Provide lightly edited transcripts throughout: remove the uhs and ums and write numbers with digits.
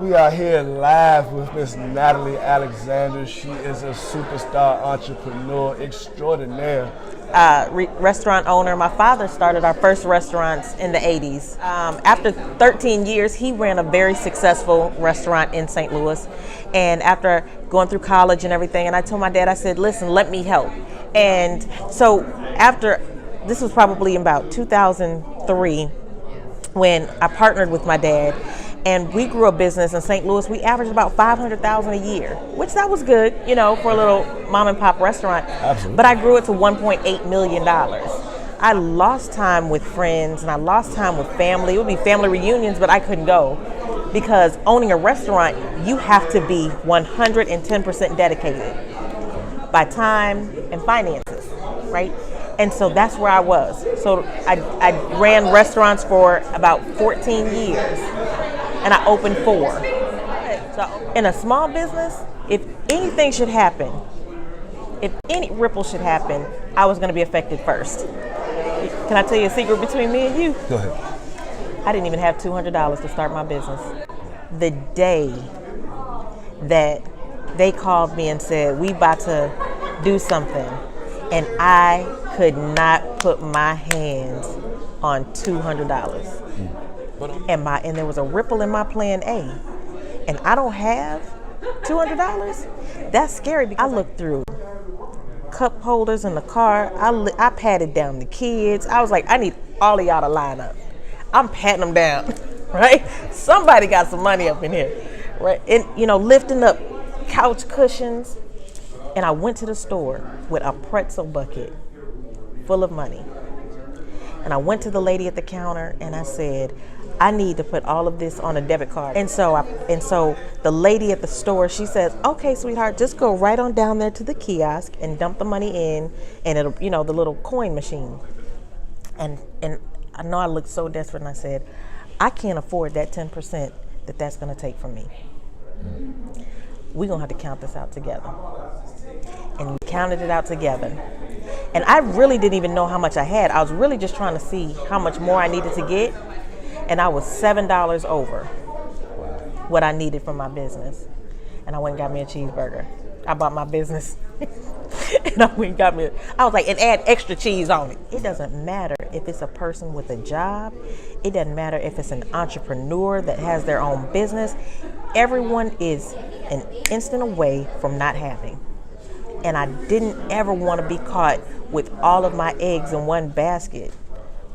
We are here live with Miss Natalie Alexander. She is a superstar entrepreneur extraordinaire. Restaurant owner. My father started our first restaurants in the 80s. After 13 years, he ran a very successful restaurant in St. Louis. And after going through college and everything, and I told my dad, I said, listen, let me help. And so this was probably about 2003 when I partnered with my dad. And we grew a business in St. Louis. We averaged about $500,000 a year, which that was good, for a little mom and pop restaurant. Absolutely. But I grew it to $1.8 million. I lost time with friends and I lost time with family. It would be family reunions, but I couldn't go because owning a restaurant, you have to be 110% dedicated by time and finances, right? And so that's where I was. So I ran restaurants for about 14 years. And I opened 4. So in a small business, if anything should happen, if any ripple should happen, I was going to be affected first. Can I tell you a secret between me and you? Go ahead. I didn't even have $200 to start my business. The day that they called me and said, we about to do something, and I could not put my hands on $200. And there was a ripple in my plan A, and I don't have $200. That's scary because I looked through cup holders in the car. I patted down the kids. I was like, I need all of y'all to line up. I'm patting them down, right? Somebody got some money up in here, right? And lifting up couch cushions. And I went to the store with a pretzel bucket full of money. And I went to the lady at the counter and I said, I need to put all of this on a debit card. And so the lady at the store, she says, okay, sweetheart, just go right on down there to the kiosk and dump the money in, and it'll, the little coin machine. And I know I looked so desperate, and I said, I can't afford that 10% that's gonna take from me. We're gonna have to count this out together. And we counted it out together. And I really didn't even know how much I had. I was really just trying to see how much more I needed to get. And I was $7 over what I needed from my business. And I went and got me a cheeseburger. I bought my business. And I went and got I was like, and add extra cheese on it. It doesn't matter if it's a person with a job. It doesn't matter if it's an entrepreneur that has their own business. Everyone is an instant away from not having. And I didn't ever want to be caught with all of my eggs in one basket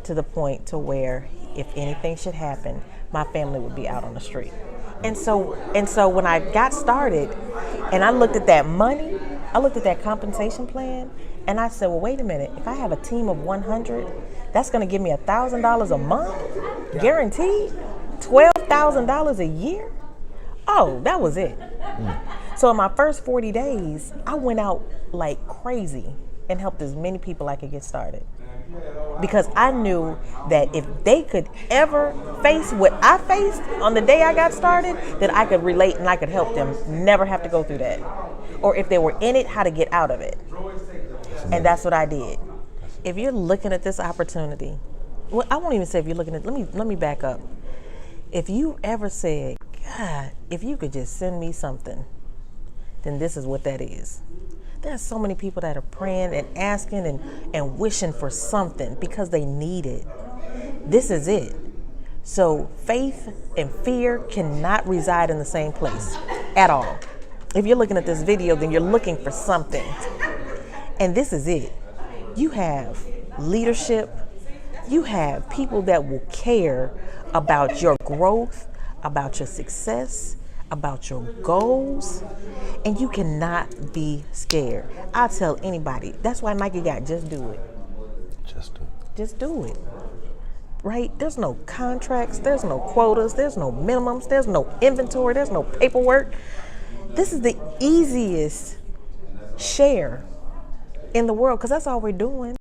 to the point to where if anything should happen, my family would be out on the street. And so when I got started and I looked at that money, I looked at that compensation plan, and I said, well, wait a minute, if I have a team of 100, that's gonna give me $1,000 a month, guaranteed, $12,000 a year. Oh, that was it. So in my first 40 days, I went out like crazy and helped as many people I could get started. Because I knew that if they could ever face what I faced on the day I got started, that I could relate and I could help them never have to go through that. Or if they were in it, how to get out of it. And that's what I did. If you're looking at this opportunity, well, I won't even say if you're looking at, let me back up. If you ever said, God, if you could just send me something, then this is what that is. There's so many people that are praying and asking and wishing for something because they need it. This is it. So faith and fear cannot reside in the same place at all. If you're looking at this video, then you're looking for something. And this is it. You have leadership. You have people that will care about your growth, about your success, about your goals, and you cannot be scared. I'll tell anybody. That's why Nike got just do it. Just do it. Just do it. Right? There's no contracts, there's no quotas, there's no minimums, there's no inventory, there's no paperwork. This is the easiest share in the world, because that's all we're doing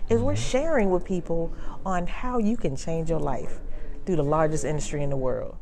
is we're sharing with people on how you can change your life through the largest industry in the world.